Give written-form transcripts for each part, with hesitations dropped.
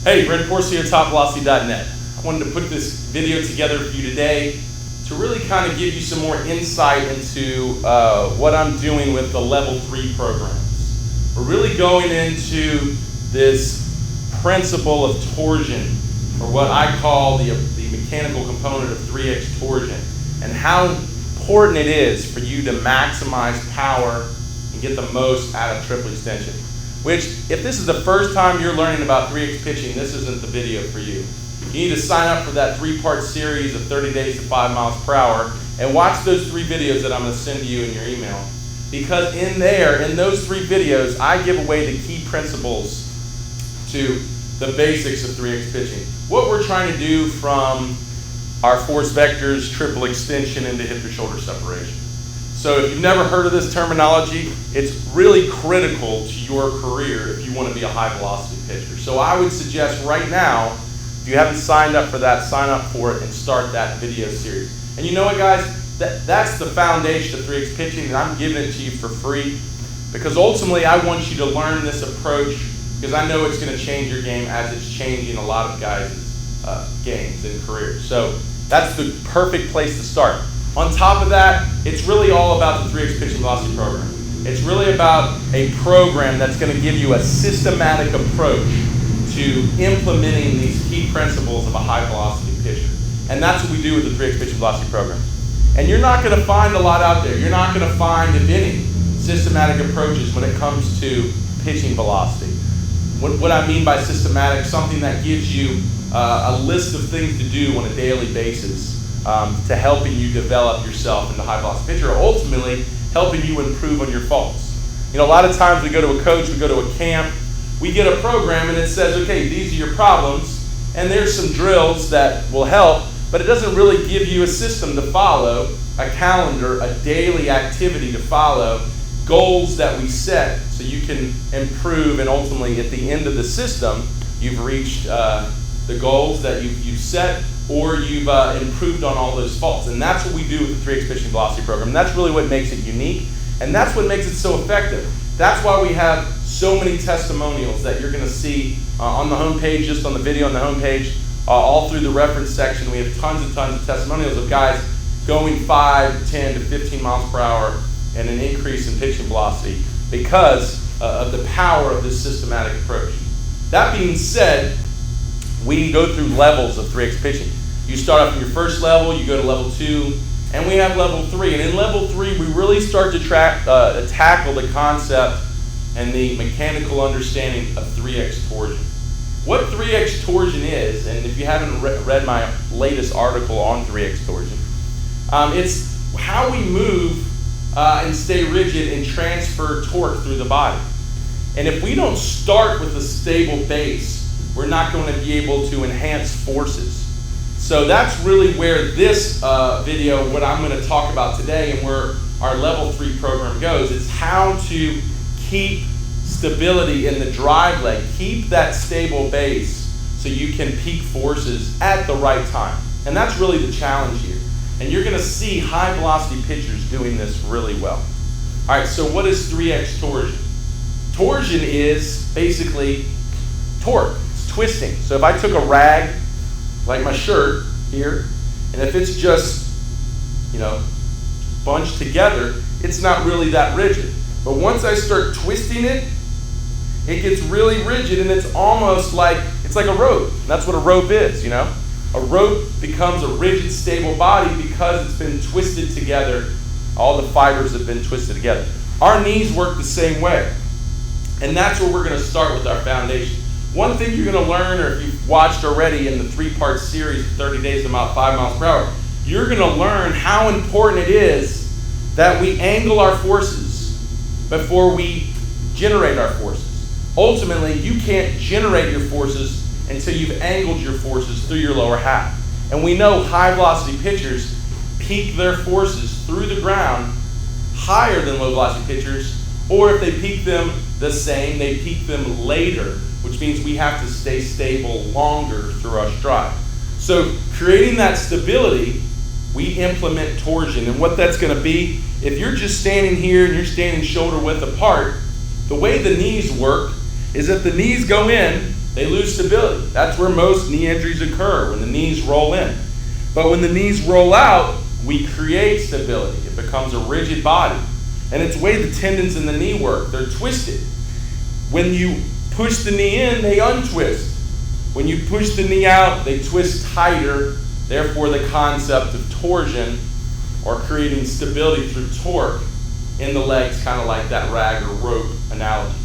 Hey, Brent Porcy here, TopVelocity.net. I wanted to put this video together for you today to really kind of give you some more insight into what I'm doing with the Level 3 programs. We're really going into this principle of torsion, or what I call the mechanical component of 3x torsion, and how important it is for you to maximize power and get the most out of triple extension. Which, if this is the first time you're learning about 3x pitching, this isn't the video for you. You need to sign up for that 3-part series of 30 days to 5 miles per hour and watch those 3 videos that I'm going to send to you in your email. Because in those 3 videos, I give away the key principles to the basics of 3x pitching. What we're trying to do from our force vectors, triple extension into hip to shoulder separation. So if you've never heard of this terminology, it's really critical to your career if you want to be a high velocity pitcher. So I would suggest right now, if you haven't signed up for that, sign up for it and start that video series. And you know what, guys? That's the foundation of 3x pitching, and I'm giving it to you for free because ultimately I want you to learn this approach because I know it's going to change your game as it's changing a lot of guys' games and careers. So that's the perfect place to start. On top of that, it's really all about the 3x pitching velocity program. It's really about a program that's going to give you a systematic approach to implementing these key principles of a high velocity pitcher. And that's what we do with the 3x pitching velocity program. And you're not going to find a lot out there. You're not going to find, if any, systematic approaches when it comes to pitching velocity. What I mean by systematic, something that gives you a list of things to do on a daily basis. To helping you develop yourself into a high velocity pitcher, or ultimately helping you improve on your faults. You know, a lot of times we go to a coach, we go to a camp, we get a program and it says, okay, these are your problems, and there's some drills that will help, but it doesn't really give you a system to follow, a calendar, a daily activity to follow, goals that we set so you can improve, and ultimately at the end of the system, you've reached the goals that you've set, or you've improved on all those faults. And that's what we do with the 3x pitching velocity program. And that's really what makes it unique, and that's what makes it so effective. That's why we have so many testimonials that you're going to see on the homepage, just on the video on the homepage, all through the reference section. We have tons and tons of testimonials of guys going 5, 10 to 15 miles per hour and an increase in pitching velocity because of the power of this systematic approach. That being said, we go through levels of 3x pitching. You start off in your first level, you go to level 2, and we have level 3. And in level 3, we really start to tackle the concept and the mechanical understanding of 3x torsion. What 3x torsion is, and if you haven't read my latest article on 3x torsion, it's how we move and stay rigid and transfer torque through the body. And if we don't start with a stable base, we're not going to be able to enhance forces. So that's really where this video, what I'm going to talk about today and where our level 3 program goes, is how to keep stability in the drive leg, keep that stable base so you can peak forces at the right time. And that's really the challenge here. And you're going to see high velocity pitchers doing this really well. All right, so what is 3x torsion? Torsion is basically torque. Twisting. So if I took a rag, like my shirt here, and if it's just, bunched together, it's not really that rigid. But once I start twisting it, it gets really rigid, and it's almost like, it's like a rope. That's what a rope is, A rope becomes a rigid, stable body because it's been twisted together. All the fibers have been twisted together. Our knees work the same way. And that's where we're going to start with our foundation. One thing you're going to learn, or if you've watched already in the 3-part series, 30 days to about 5 miles per hour, you're going to learn how important it is that we angle our forces before we generate our forces. Ultimately, you can't generate your forces until you've angled your forces through your lower half. And we know high velocity pitchers peak their forces through the ground higher than low velocity pitchers, or if they peak them the same, they peak them later, which means we have to stay stable longer through our stride. So creating that stability, we implement torsion. And what that's going to be, if you're just standing here and you're standing shoulder width apart, the way the knees work is that the knees go in they lose stability. That's where most knee injuries occur, when the knees roll in. But when the knees roll out, we create stability. It becomes a rigid body. And it's the way the tendons in the knee work. They're twisted. When you push the knee in, they untwist. When you push the knee out, they twist tighter. Therefore, the concept of torsion, or creating stability through torque in the legs, kind of like that rag or rope analogy.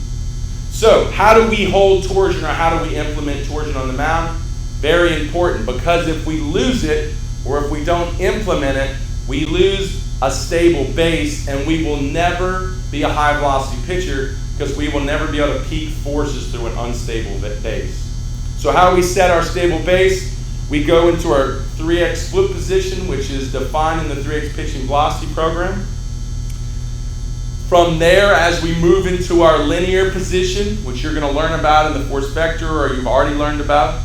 So, how do we hold torsion, or how do we implement torsion on the mound? Very important, because if we lose it, or if we don't implement it, we lose a stable base, and we will never be a high velocity pitcher, because we will never be able to peak forces through an unstable base. So how do we set our stable base? We go into our 3x flip position, which is defined in the 3x pitching velocity program. From there, as we move into our linear position, which you're going to learn about in the force vector, or you've already learned about.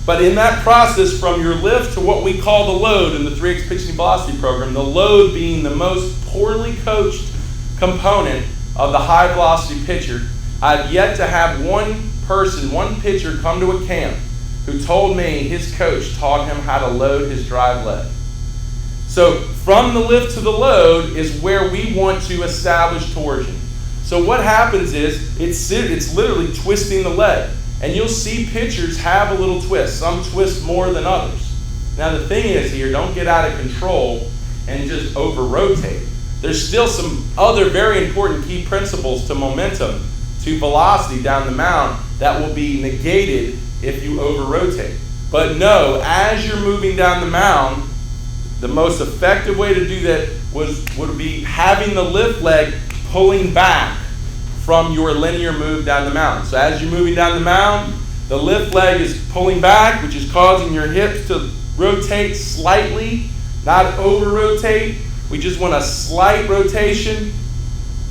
But in that process, from your lift to what we call the load in the 3x pitching velocity program, the load being the most poorly coached component of the high velocity pitcher, I've yet to have one pitcher come to a camp who told me his coach taught him how to load his drive leg. So from the lift to the load is where we want to establish torsion. So what happens is it's literally twisting the leg. And you'll see pitchers have a little twist. Some twist more than others. Now the thing is here, don't get out of control and just over-rotate. There's still some other very important key principles to momentum, to velocity down the mound, that will be negated if you over-rotate. But no, as you're moving down the mound, the most effective way to do that would be having the lift leg pulling back from your linear move down the mound. So as you're moving down the mound, the lift leg is pulling back, which is causing your hips to rotate slightly, not over-rotate. We just want a slight rotation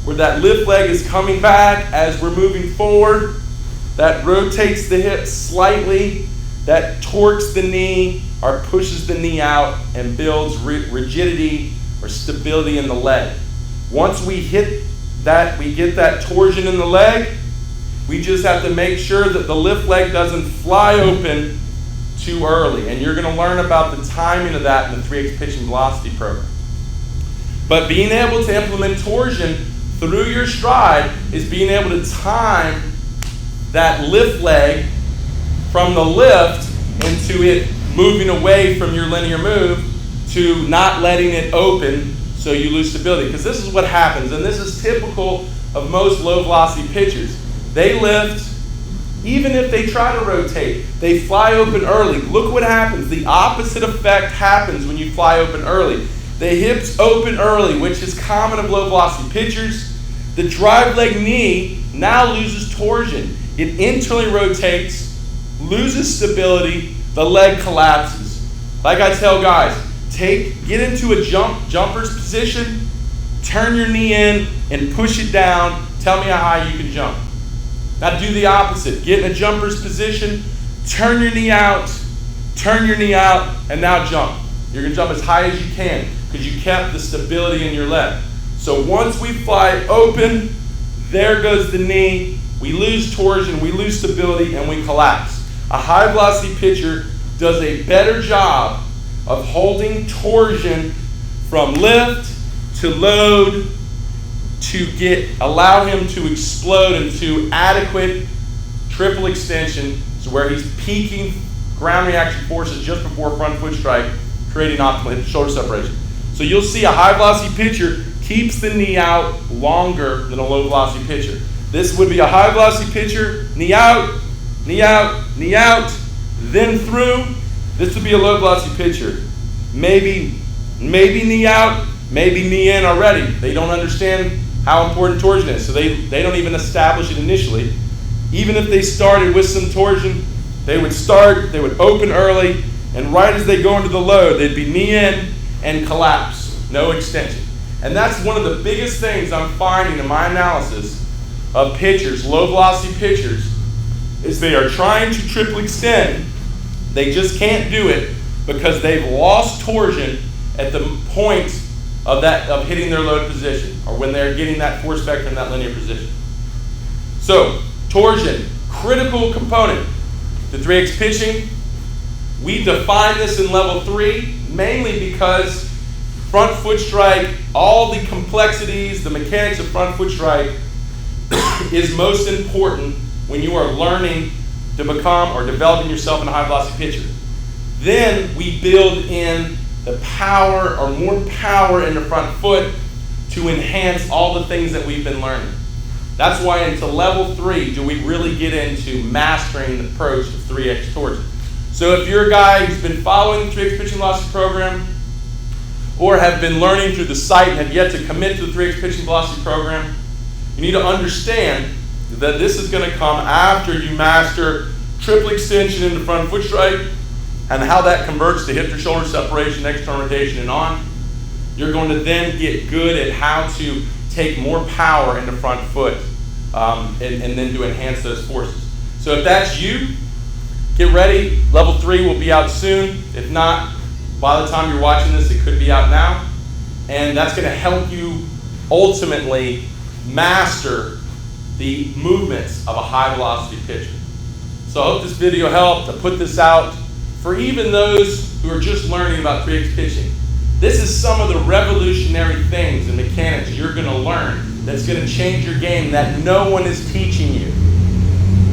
where that lift leg is coming back as we're moving forward. That rotates the hips slightly, that torques the knee or pushes the knee out and builds rigidity or stability in the leg. Once we hit that, we get that torsion in the leg, we just have to make sure that the lift leg doesn't fly open too early. And you're going to learn about the timing of that in the 3x pitching velocity program. But being able to implement torsion through your stride is being able to time that lift leg from the lift into it moving away from your linear move to not letting it open so you lose stability. Because this is what happens, and this is typical of most low velocity pitchers. They lift, even if they try to rotate, they fly open early. Look what happens. The opposite effect happens when you fly open early. The hips open early, which is common of low velocity pitchers. The drive leg knee now loses torsion. It internally rotates, loses stability, the leg collapses. Like I tell guys, get into a jumper's position, turn your knee in and push it down. Tell me how high you can jump. Now do the opposite. Get in a jumper's position, turn your knee out, and now jump. You're going to jump as high as you can because you kept the stability in your leg. So once we fly open, there goes the knee. We lose torsion, we lose stability, and we collapse. A high velocity pitcher does a better job of holding torsion from lift to load to allow him to explode into adequate triple extension, so where he's peaking ground reaction forces just before front foot strike, creating optimal hip shoulder separation. So you'll see a high velocity pitcher keeps the knee out longer than a low velocity pitcher. This would be a high velocity pitcher, knee out, knee out, knee out, then through. This would be a low velocity pitcher. Maybe knee out, maybe knee in already. They don't understand how important torsion is, so they don't even establish it initially. Even if they started with some torsion, they would open early, and right as they go into the load, they'd be knee in and collapse, no extension. And that's one of the biggest things I'm finding in my analysis of pitchers, low velocity pitchers, is they are trying to triple extend. They just can't do it because they've lost torsion at the point of hitting their load position, or when they're getting that force vector in that linear position. So torsion, critical component to 3X pitching. We define this in level 3 mainly because front foot strike, all the complexities, the mechanics of front foot strike is most important when you are learning to become or developing yourself in a high velocity pitcher. Then we build in the power or more power in the front foot to enhance all the things that we've been learning. That's why into level 3 do we really get into mastering the approach of 3X Torsion. So if you're a guy who's been following the 3X Pitching Velocity program or have been learning through the site and have yet to commit to the 3X Pitching Velocity program, you need to understand that this is going to come after you master triple extension in the front foot strike and how that converts to hip to shoulder separation, external rotation, and on. You're going to then get good at how to take more power in the front foot and then to enhance those forces. So if that's you, get ready. Level 3 will be out soon. If not, by the time you're watching this, it could be out now. And that's going to help you ultimately master the movements of a high velocity pitcher. So I hope this video helped. I put this out for even those who are just learning about 3X pitching. This is some of the revolutionary things and mechanics you're going to learn that's going to change your game that no one is teaching you.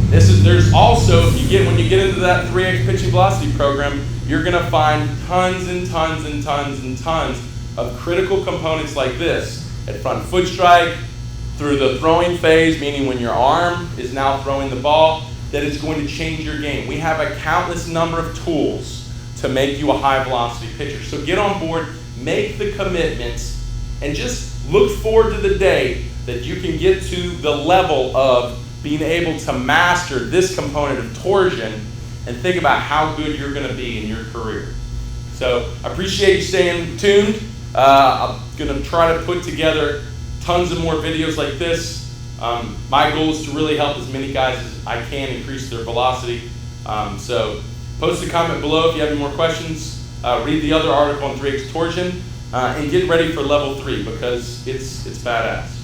There's also, when you get into that 3X pitching velocity program, you're going to find tons and tons and tons and tons of critical components like this at front foot strike, through the throwing phase, meaning when your arm is now throwing the ball, that is going to change your game. We have a countless number of tools to make you a high velocity pitcher. So get on board, make the commitments, and just look forward to the day that you can get to the level of being able to master this component of torsion and think about how good you're going to be in your career. So I appreciate you staying tuned. I'm going to try to put together tons of more videos like this. My goal is to really help as many guys as I can increase their velocity. So post a comment below if you have any more questions. Read the other article on 3X Torsion and get ready for level 3 because it's badass.